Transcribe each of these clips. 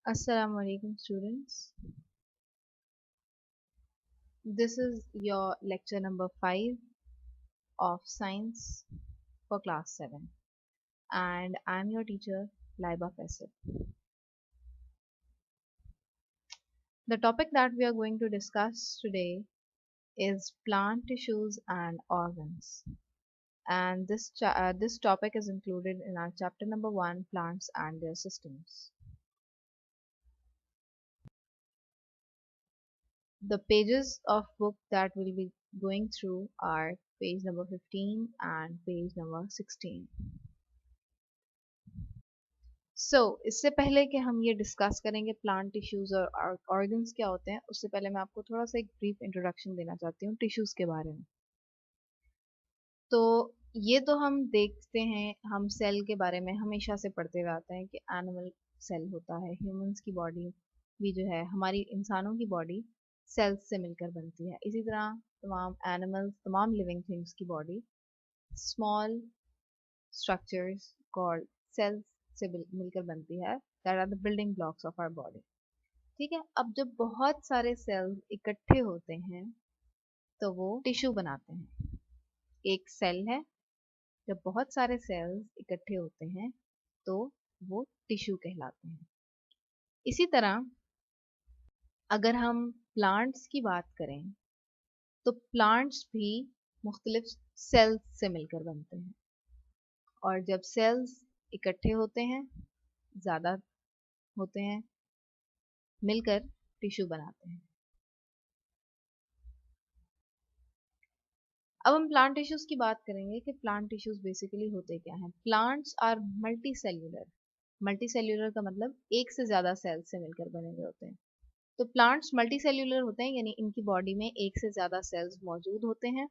Assalamu alaikum students. This is your lecture number 5 of science for class 7 and I'm your teacher Laiba Faisal. The topic that we are going to discuss today is plant tissues and organs, and this topic is included in our chapter number 1, plants and their systems. The pages of book that we'll be going through are page number 15 and page number 16. इससे पहले कि हम ये discuss करेंगे plant tissues और organs क्या होते हैं, उससे पहले मैं आपको थोड़ा सा एक ब्रीफ इंट्रोडक्शन देना चाहती हूँ टिश्यूज के बारे में। तो ये तो हम देखते हैं, हम सेल के बारे में हमेशा से पढ़ते हुए आते हैं कि एनिमल सेल होता है, ह्यूमंस की बॉडी भी जो है, हमारी इंसानों की बॉडी सेल्स से मिलकर बनती है। इसी तरह तमाम एनिमल्स, तमाम लिविंग थिंग्स की body small structures called cells से मिलकर बनती है, that are the building blocks of our body। ठीक है, अब जब बहुत सारे सेल्स इकट्ठे होते हैं तो वो टिश्यू बनाते हैं। एक सेल है, जब बहुत सारे सेल्स इकट्ठे होते हैं तो वो टिश्यू कहलाते हैं। इसी तरह अगर हम प्लांट्स की बात करें तो प्लांट्स भी मुख्तलिफ सेल्स से मिलकर बनते हैं, और जब सेल्स इकट्ठे होते हैं, ज़्यादा होते हैं, मिलकर टिश्यू बनाते हैं। अब हम प्लांट टिश्यूज की बात करेंगे कि प्लांट टिश्यूज बेसिकली होते क्या हैं। Plants are multicellular. Multicellular का मतलब एक से ज़्यादा सेल्स से मिलकर बने हुए होते हैं। तो प्लांट्स मल्टी सेल्यूलर होते हैं, यानी इनकी बॉडी में एक से ज़्यादा सेल्स मौजूद होते हैं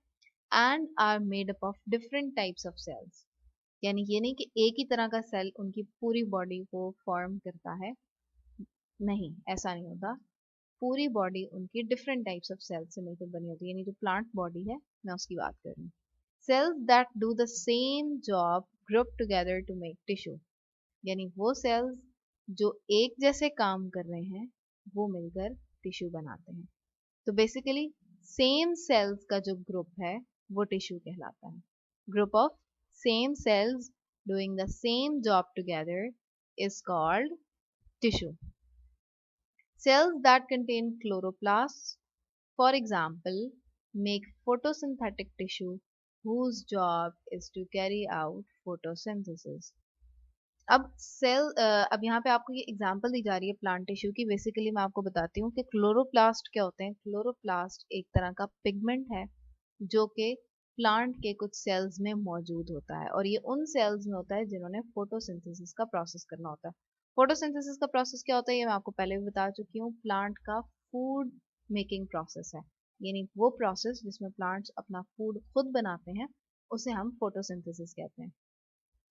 and are made up of different types of cells. यानी ये नहीं कि एक ही तरह का सेल उनकी पूरी बॉडी को फॉर्म करता है, नहीं, ऐसा नहीं होता। पूरी बॉडी उनकी डिफरेंट टाइप्स ऑफ सेल्स से मिलकर बनी होती है, यानी जो प्लांट बॉडी है मैं उसकी बात कर रही हूँ। Cells that do the same job group together to make tissue, यानी वो सेल्स जो एक जैसे काम कर रहे हैं वो मिलकर टिश्यू बनाते हैं। तो बेसिकली सेम सेल्स का जो ग्रुप है वो टिश्यू कहलाता है। Group of same cells doing the same job together is called tissue. Cells that contain chloroplasts, for example, make photosynthetic tissue whose job is to carry out photosynthesis। अब यहाँ पे आपको ये एग्जांपल दी जा रही है प्लांट टिश्यू की। Basically मैं आपको बताती हूँ कि क्लोरोप्लास्ट क्या होते हैं। क्लोरोप्लास्ट एक तरह का पिगमेंट है जो कि प्लांट के कुछ सेल्स में मौजूद होता है, और ये उन सेल्स में होता है जिन्होंने फोटोसिंथेसिस का प्रोसेस करना होता है। फोटोसिंथेसिस का प्रोसेस क्या होता है ये मैं आपको पहले भी बता चुकी हूँ। प्लांट का फूड मेकिंग प्रोसेस है, यानी वो प्रोसेस जिसमें प्लांट्स अपना फूड खुद बनाते हैं उसे हम फोटोसिंथेसिस कहते हैं।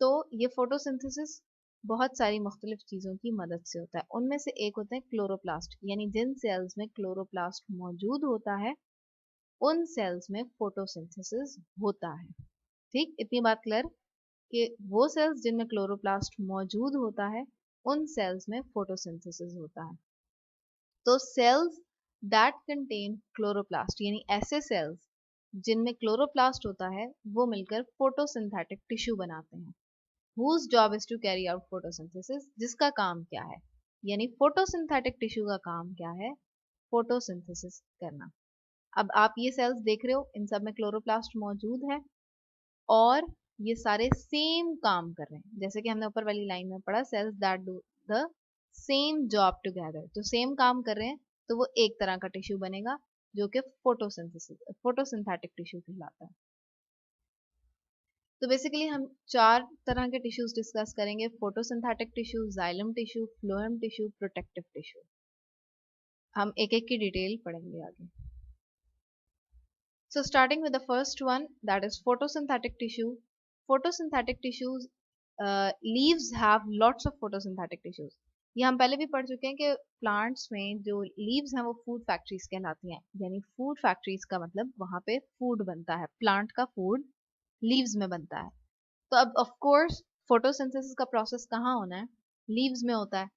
तो ये फोटोसिंथेसिस बहुत सारी मुख्तलिफ चीज़ों की मदद से होता है। उनमें से एक होते हैं क्लोरोप्लास्ट, यानी जिन सेल्स में क्लोरोप्लास्ट मौजूद होता है उन सेल्स में फोटोसिंथेसिस होता है। ठीक, इतनी बात क्लियर कि वो सेल्स जिनमें क्लोरोप्लास्ट मौजूद होता है उन सेल्स में फोटोसिंथेसिस होता है। तो सेल्स दैट कंटेन क्लोरोप्लास्ट, यानी ऐसे सेल्स जिनमें क्लोरोप्लास्ट होता है वो मिलकर फोटोसिंथेटिक टिश्यू बनाते हैं। whose job is to carry out photosynthesis, जिसका काम क्या है, यानी फोटोसिंथेटिक टिश्यू का काम क्या है, फोटोसिंथेसिस करना। अब आप ये सेल्स देख रहे हो, इन सब में क्लोरोप्लास्ट मौजूद है और ये सारे सेम काम कर रहे हैं। जैसे कि हमने ऊपर वाली लाइन में पढ़ा, cells that do the same job together, तो सेम काम कर रहे हैं तो वो एक तरह का टिश्यू बनेगा जो कि फोटोसिंथेटिक टिश्यू कहलाता है। तो बेसिकली हम चार तरह के टिश्यूज डिस्कस करेंगे: photosynthetic tissue, xylem tissue, phloem tissue, protective tissue. हम एक एक की डिटेल पढ़ेंगे आगे। So starting with the first one, that is photosynthetic tissue. Photosynthetic tissues, leaves have lots of photosynthetic tissues। ये हम पहले भी पढ़ चुके हैं कि प्लांट्स में जो लीव्स हैं वो फूड फैक्ट्रीज कहलाती हैं, यानी फूड फैक्ट्रीज का मतलब वहाँ पे फूड बनता है, प्लांट का फूड लीव्स में बनता है। तो अब ऑफ कोर्स फोटोसिंथेसिस का प्रोसेस कहाँ होना है, लीव्स में होता है।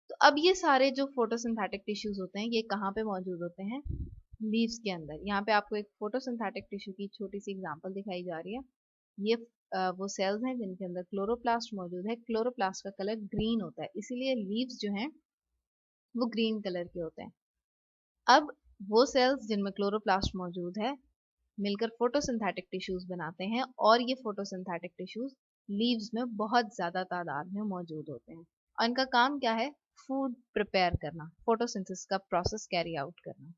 तो अब ये सारे जो फोटोसिंथेटिक टिश्यूज होते हैं ये कहाँ पे मौजूद होते हैं? लीव्स के अंदर। यहाँ पे आपको एक फोटोसिंथेटिक टिश्यू की छोटी सी एग्जांपल दिखाई जा रही है। ये वो सेल्स हैं जिनके अंदर क्लोरोप्लास्ट मौजूद है। क्लोरोप्लास्ट का कलर ग्रीन होता है, इसीलिए लीव्स जो हैं वो ग्रीन कलर के होते हैं। अब वो सेल्स जिनमें क्लोरोप्लास्ट मौजूद है मिलकर फोटोसिंथेटिक टिश्यूज बनाते हैं, और ये फोटोसिंथेटिक टिश्यूज लीव्स में बहुत ज्यादा तादाद में मौजूद होते हैं। और इनका काम क्या है? फूड प्रिपेयर करना, फोटोसिंथेसिस का प्रोसेस कैरी आउट करना।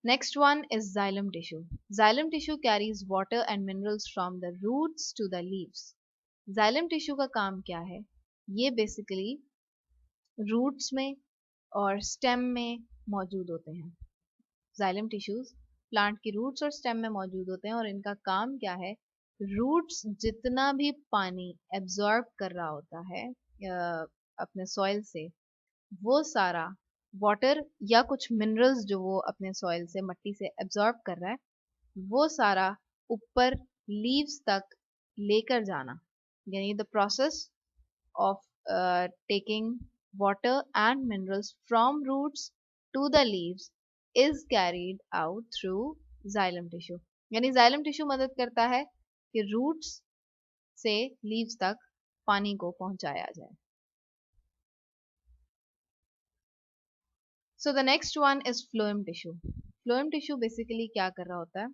Next one is xylem tissue. Xylem tissue carries water and minerals from the roots to the leaves. Xylem tissue का काम क्या है? ये basically roots में और stem में मौजूद होते हैं। Xylem tissues plant की roots और stem में मौजूद होते हैं, और इनका काम क्या है? roots जितना भी पानी absorb कर रहा होता है अपने soil से, वो सारा वाटर या कुछ मिनरल्स जो वो अपने सॉइल से, मट्टी से एब्जॉर्ब कर रहा है, वो सारा ऊपर लीव्स तक लेकर जाना, यानी the process of taking water and minerals from roots to the leaves is carried out through xylem tissue. यानी जाइलम टिश्यू मदद करता है कि रूट्स से लीव्स तक पानी को पहुंचाया जाए। So the next one is phloem tissue. Phloem tissue basically क्या कर रहा होता है?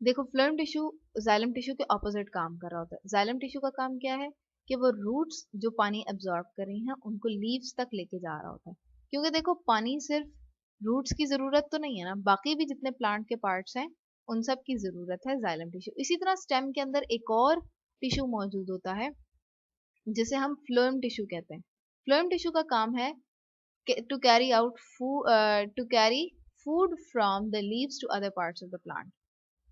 देखो, phloem tissue xylem tissue के ऑपोजिट काम कर रहा होता है। xylem tissue का काम क्या है? कि वो रूट्स जो पानी एब्जॉर्ब कर रही हैं उनको लीव्स तक लेके जा रहा होता है। क्योंकि देखो, पानी सिर्फ रूट्स की जरूरत तो नहीं है ना, बाकी भी जितने प्लांट के पार्ट्स हैं उन सब की जरूरत है xylem टिश्यू। इसी तरह स्टेम के अंदर एक और टिश्यू मौजूद होता है जिसे हम phloem टिश्यू कहते हैं। phloem टिश्यू का काम है to carry out food to carry food from the leaves to other parts of the plant।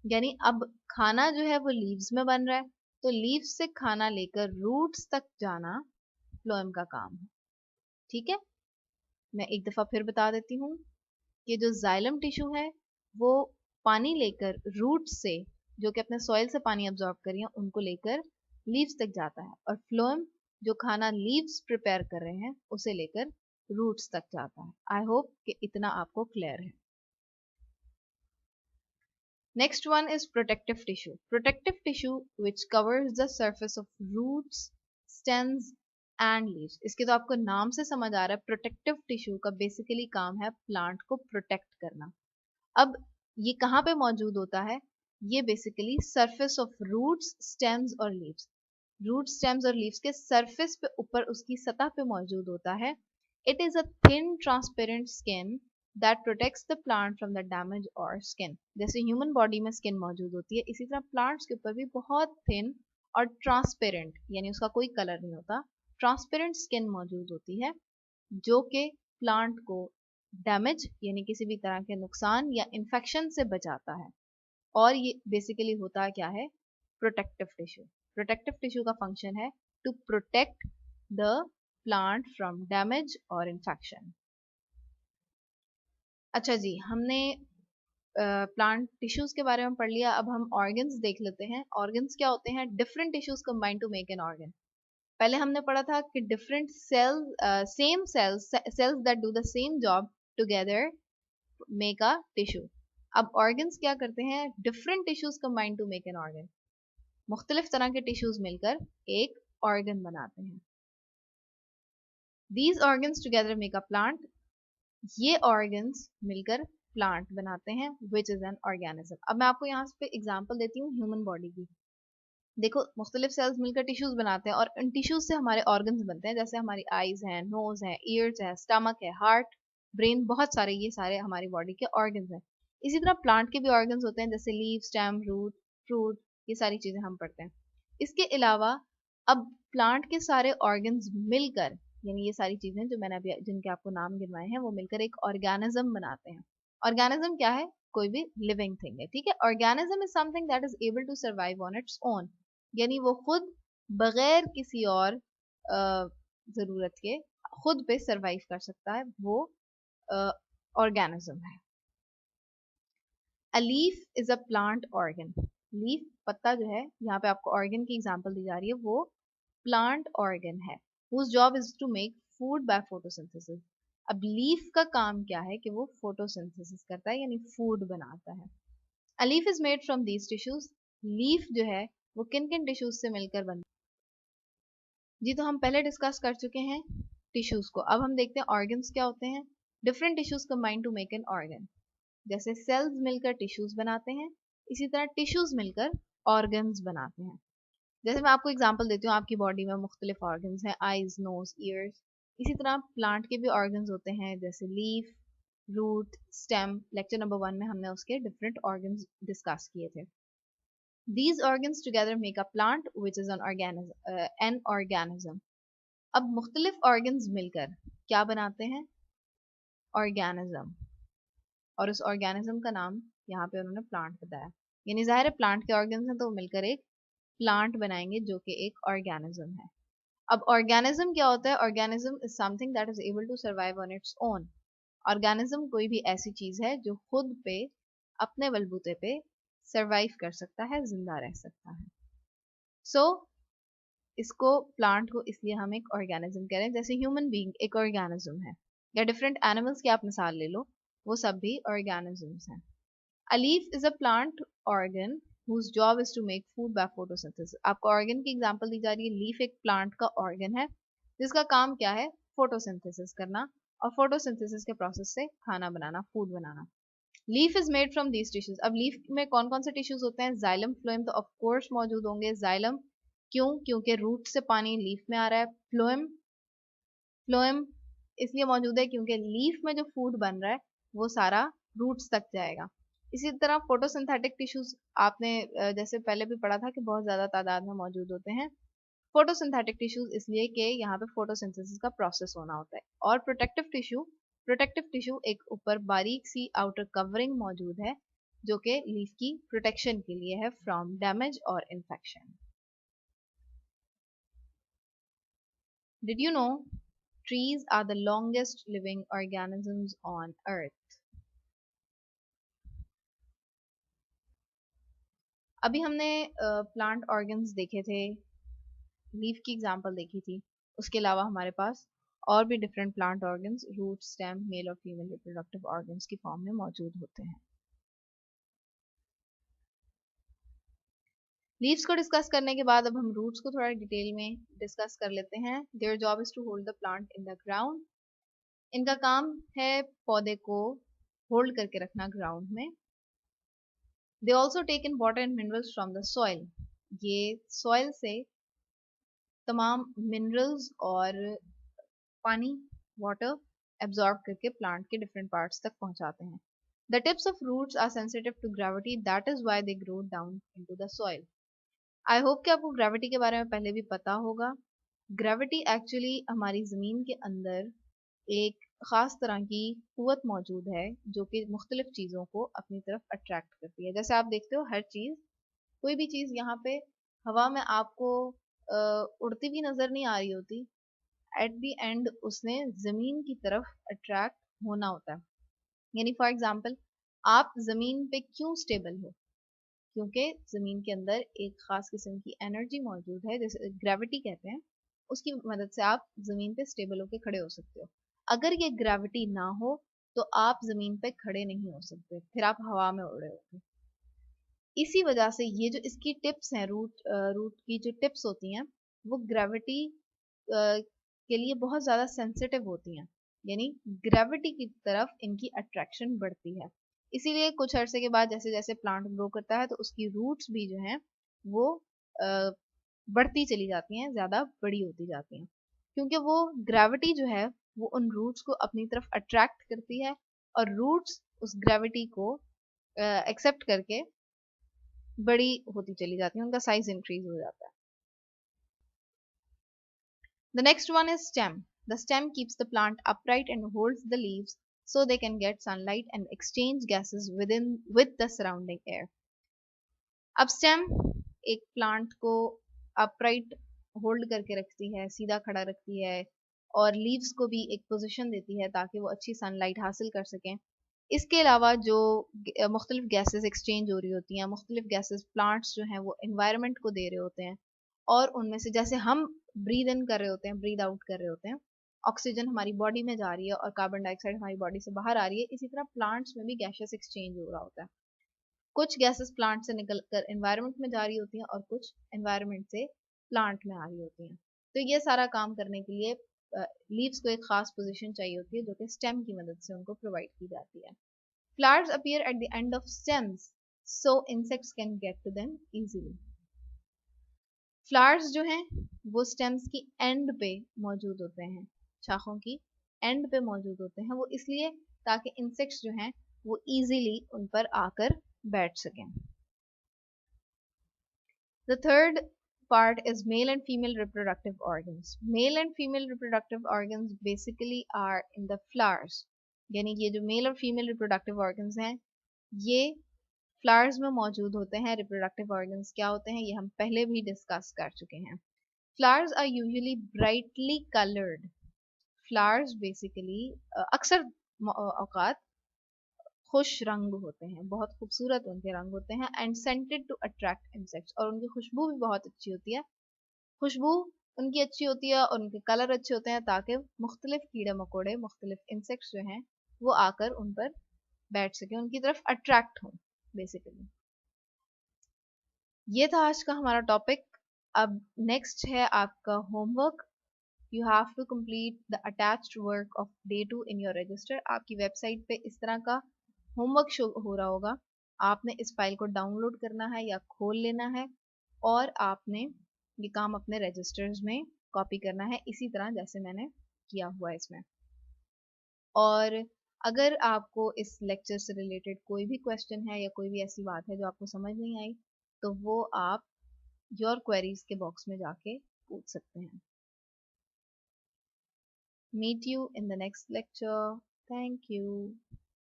यानी अब खाना जो है वो लीव्स में बन रहा है, तो लीव्स से खाना लेकर रूट्स तक जाना फ्लोएम का काम है। ठीक है, मैं एक दफा फिर बता देती हूँ कि जो जाइलम टिश्यू है वो पानी लेकर रूट्स से, जो कि अपने सॉइल से पानी अब्जॉर्ब कर रही हैं, उनको लेकर लीव्स तक जाता है, और फ्लोएम जो खाना लीव्स प्रिपेयर कर रहे हैं उसे लेकर रूट्स तक जाता है। आई होप कि इतना आपको क्लियर है। Next one is protective tissue. Protective tissue which covers the surface of roots, stems and leaves. इसके तो आपको नाम से समझ आ रहा है, प्रोटेक्टिव टिश्यू का बेसिकली काम है प्लांट को प्रोटेक्ट करना। अब ये कहाँ पे मौजूद होता है? ये basically surface of roots, stems और लीव्स, रूट, स्टेम्स और लीव्स के सरफेस पे, ऊपर उसकी सतह पे मौजूद होता है। It is a thin transparent skin that protects the plant from the damage और स्किन। जैसे ह्यूमन बॉडी में स्किन मौजूद होती है, इसी तरह प्लांट्स के ऊपर भी बहुत थिन और ट्रांसपेरेंट, यानी उसका कोई कलर नहीं होता, ट्रांसपेरेंट स्किन मौजूद होती है, जो कि प्लांट को डैमेज यानी किसी भी तरह के नुकसान या इन्फेक्शन से बचाता है। और ये बेसिकली होता क्या है? Protective tissue. प्रोटेक्टिव टिश्यू का फंक्शन है to protect the plant from damage और इन्फेक्शन। अच्छा जी, हमने प्लांट टिश्यूज के बारे में पढ़ लिया। अब हम ऑर्गन्स देख लेते हैं। ऑर्गन्स क्या होते हैं? Different tissues combine to make an organ. पहले हमने पढ़ा था कि different cells, same cells that do the same job together make a tissue. अब ऑर्गन्स क्या करते हैं? Different tissues combine to make an organ. मुख्तलिफ तरह के टिश्यूज मिलकर एक ऑर्गन बनाते हैं। These organs together make a plant. ये ऑर्गन्स मिलकर प्लांट बनाते हैं, विच इज एन ऑर्गेनिज्म। अब मैं आपको यहाँ पे एग्जांपल देती हूँ ह्यूमन बॉडी की। देखो, मुख्तलिफ सेल्स मिलकर टिश्यूज बनाते हैं, और इन टिश्यूज से हमारे ऑर्गन्स बनते हैं। जैसे हमारी आईज हैं, नोज है, ईयर्स है, स्टमक है, हार्ट, ब्रेन, बहुत सारे, ये सारे हमारी बॉडी के ऑर्गन्स हैं। इसी तरह प्लांट के भी ऑर्गन्स होते हैं, जैसे लीव, स्टेम, रूट, फ्रूट, ये सारी चीजें हम पढ़ते हैं। इसके अलावा अब प्लांट के सारे ऑर्गन्स मिलकर, यानी ये सारी चीजें जो मैंने अभी जिनके आपको नाम गिनवाए हैं, वो मिलकर एक ऑर्गेनिज्म बनाते हैं। ऑर्गेनिज्म क्या है? कोई भी लिविंग थिंग है। ठीक है, organism is something that is able to survive on its own, यानी वो खुद बगैर किसी और जरूरत के खुद पे सरवाइव कर सकता है, वो ऑर्गेनिज्म है। A leaf is a plant organ. Leaf, पत्ता जो है, यहाँ पे आपको ऑर्गन की एग्जांपल दी जा रही है, वो प्लांट ऑर्गन है। whose job is to make food by photosynthesis. अब लीफ का काम क्या है कि वो फोटोसिंथेसिस करता है यानी फूड बनाता है. A leaf is made from these tissues. Leaf जो है वो किन किन टिश्यूज से मिलकर बनता है? जी तो हम पहले डिस्कस कर चुके हैं टिश्यूज को. अब हम देखते हैं ऑर्गन्स क्या होते हैं. Different tissues combine to make an organ. जैसे सेल्स मिलकर टिश्यूज बनाते हैं, इसी तरह टिश्यूज मिलकर ऑर्गन्स बनाते हैं. जैसे मैं आपको एग्जांपल देती हूँ, आपकी बॉडी में मुख्तलिफ ऑर्गन्स हैं, आईज, नोज, ईयर्स. इसी तरह प्लांट के भी ऑर्गन्स होते हैं, जैसे leaf, root, stem. Lecture number 1 में हमने उसके डिफरेंट ऑर्गन्स डिस्कस किए थे. These organs together make a plant which is an organism. अब मुख्तलिफ organs मिलकर क्या बनाते हैं? Organism. और उस organism का नाम यहाँ पे उन्होंने plant बताया. यानी जाहिर है plant के organs हैं तो वो मिलकर एक plant बनाएंगे जो कि एक organism है. अब organism क्या होता है? Organism is something that is able to survive on its own. Organism कोई भी ऐसी चीज है जो खुद पे अपने बलबूते पे सरवाइव कर सकता है, जिंदा रह सकता है. सो इसको प्लांट को इसलिए हम एक ऑर्गेनिज्म कह रहे हैं. जैसे ह्यूमन बीइंग एक ऑर्गेनिज्म है, या डिफरेंट एनिमल्स की आप मिसाल ले लो, वो सब भी ऑर्गेनिजम्स हैं. A leaf is a plant organ whose job is to make food by photosynthesis. आपको ऑर्गन की एग्जांपल दी जा रही है. लीफ एक प्लांट का ऑर्गन है जिसका काम क्या है? फोटोसिंथेसिस करना, और फोटोसिंथेसिस के प्रोसेस से खाना बनाना, फूड बनाना. Leaf is made from these tissues. अब लीफ में कौन कौन से टिश्यूज होते हैं? जाइलम, फ्लोएम तो ऑफ कोर्स मौजूद होंगे. जाइलम क्यों? क्योंकि रूट से पानी लीफ में आ रहा है. फ्लोएम, फ्लोएम इसलिए मौजूद है क्योंकि लीफ में जो फूड बन रहा है वो सारा रूट्स तक जाएगा. इसी तरह फोटोसिंथेटिक टिश्यूज आपने जैसे पहले भी पढ़ा था कि बहुत ज्यादा तादाद में मौजूद होते हैं. फोटोसिंथेटिक टिश्यूज इसलिए कि यहाँ पे फोटोसिंथेसिस का प्रोसेस होना होता है. और प्रोटेक्टिव टिश्यू एक ऊपर बारीक सी आउटर कवरिंग मौजूद है जो कि लीफ की प्रोटेक्शन के लिए है फ्रॉम डैमेज और infection. Did you know trees are the longest living organisms on earth? अभी हमने प्लांट ऑर्गन्स देखे थे, लीफ की एग्जांपल देखी थी. उसके अलावा हमारे पास और भी different plant organs root, stem, male और फीमेल रिप्रोडक्टिव ऑर्गन्स की फॉर्म में मौजूद होते हैं. लीव्स को डिस्कस करने के बाद अब हम रूट्स को थोड़ा डिटेल में डिस्कस कर लेते हैं. Their job is to hold the plant in the ground. इनका काम है पौधे को होल्ड करके रखना ग्राउंड में. They also take in water and minerals from the soil. ये सॉइल से तमाम मिनरल्स और पानी, वाटर एब्जॉर्ब करके प्लांट के डिफरेंट पार्ट्स तक पहुंचाते हैं. The tips of roots are sensitive to gravity, that is why they grow down into the soil. I hope कि आपको ग्रेविटी के बारे में पहले भी पता होगा. ग्रेविटी एक्चुअली हमारी ज़मीन के अंदर एक ख़ास तरह की क़ुव्वत मौजूद है जो कि मुख्तलिफ चीज़ों को अपनी तरफ अट्रैक्ट करती है. जैसे आप देखते हो हर चीज़, कोई भी चीज़ यहाँ पे हवा में आपको उड़ती हुई नज़र नहीं आ रही होती, एट दी एंड उसने ज़मीन की तरफ अट्रैक्ट होना होता है. यानी फॉर एग्जाम्पल आप ज़मीन पे क्यों स्टेबल हो? क्योंकि ज़मीन के अंदर एक ख़ास किस्म की एनर्जी मौजूद है, जैसे ग्रेविटी कहते हैं. उसकी मदद से आप ज़मीन पे स्टेबल होकर खड़े हो सकते हो. अगर ये ग्रेविटी ना हो तो आप ज़मीन पे खड़े नहीं हो सकते, फिर आप हवा में उड़ रहे होते. इसी वजह से ये जो इसकी टिप्स हैं, रूट की जो टिप्स होती हैं वो ग्रेविटी के लिए बहुत ज़्यादा सेंसिटिव होती हैं. यानी ग्रेविटी की तरफ इनकी अट्रैक्शन बढ़ती है. इसीलिए कुछ अरसे के बाद जैसे जैसे प्लांट ग्रो करता है तो उसकी रूट्स भी जो हैं वो बढ़ती चली जाती हैं, ज़्यादा बड़ी होती जाती हैं, क्योंकि वो ग्रेविटी जो है वो उन रूट्स को अपनी तरफ अट्रैक्ट करती है और रूट्स उस ग्रेविटी को एक्सेप्ट करके बड़ी होती चली जाती हैं, उनका साइज इंक्रीज हो जाता है. The next one is stem. The stem keeps the plant upright and holds the leaves so they can get sunlight and exchange gases with the surrounding air. अब स्टेम एक प्लांट को upright hold करके रखती है, सीधा खड़ा रखती है, और लीव्स को भी एक पोजीशन देती है ताकि वो अच्छी सनलाइट हासिल कर सकें. इसके अलावा जो मुख्तलिफ गैसेस एक्सचेंज हो रही होती हैं, मुख्तलिफ गैसेस प्लांट्स जो हैं वो इन्वायरमेंट को दे रहे होते हैं, और उनमें से जैसे हम ब्रीद इन कर रहे होते हैं, ब्रीद आउट कर रहे होते हैं, ऑक्सीजन हमारी बॉडी में जा रही है और कार्बन डाइऑक्साइड हमारी बॉडी से बाहर आ रही है, इसी तरह प्लांट्स में भी गैसेस एक्सचेंज हो रहा होता है। कुछ गैसेस प्लांट से निकल कर एनवायरनमेंट में जा रही होती हैं और कुछ एनवायरनमेंट से प्लांट में आ रही होती हैं। तो ये सारा काम करने के लिए लीव्स को एक खास पोजीशन चाहिए होती है जो कि स्टेम की मदद से उनको प्रोवाइड की जाती है। Flowers appear at the end of stems so insects can get to them easily. Flowers जो हैं वो स्टेम्स की एंड पे मौजूद होते हैं, शाखों की एंड पे मौजूद होते हैं, वो इसलिए ताकि इंसेक्ट्स जो हैं वो इजीली उन पर आकर बैठ सकें। The third part is male and female reproductive organs. Male and female reproductive organs basically are in the flowers. यानी ये जो मेल और फीमेल रिप्रोडक्टिव ऑर्गन्स हैं ये फ्लावर्स में मौजूद होते हैं। रिप्रोडक्टिव ऑर्गन्स क्या होते हैं ये हम पहले भी डिस्कस कर चुके हैं। Flowers are usually brightly coloured. Flowers basically अक्सर औकात खुश रंग होते हैं, बहुत खूबसूरत उनके रंग होते हैं and scented to attract insects, और उनकी खुशबू भी बहुत अच्छी होती है। खुशबू उनकी अच्छी होती है और उनके कलर अच्छे होते हैं ताकि मुख्तलिफ कीड़े मकोड़े, मुख्तलिफ इंसेक्ट्स जो हैं वो आकर उन पर बैठ सकें, उनकी तरफ अट्रैक्ट हों बेसिकली। ये था आज का हमारा टॉपिक। अब नेक्स्ट है आपका homework. You have to complete the attached work of day 2 in your register. आपकी वेबसाइट पे इस तरह का होमवर्क शो हो रहा होगा। आपने इस फाइल को डाउनलोड करना है या खोल लेना है और आपने ये काम अपने रजिस्टर्स में कॉपी करना है इसी तरह जैसे मैंने किया हुआ है इसमें। और अगर आपको इस लेक्चर से रिलेटेड कोई भी क्वेश्चन है या कोई भी ऐसी बात है जो आपको समझ नहीं आई तो वो आप योर क्वेरीज के बॉक्स में जाके पूछ सकते हैं। Meet you in the next lecture. Thank you.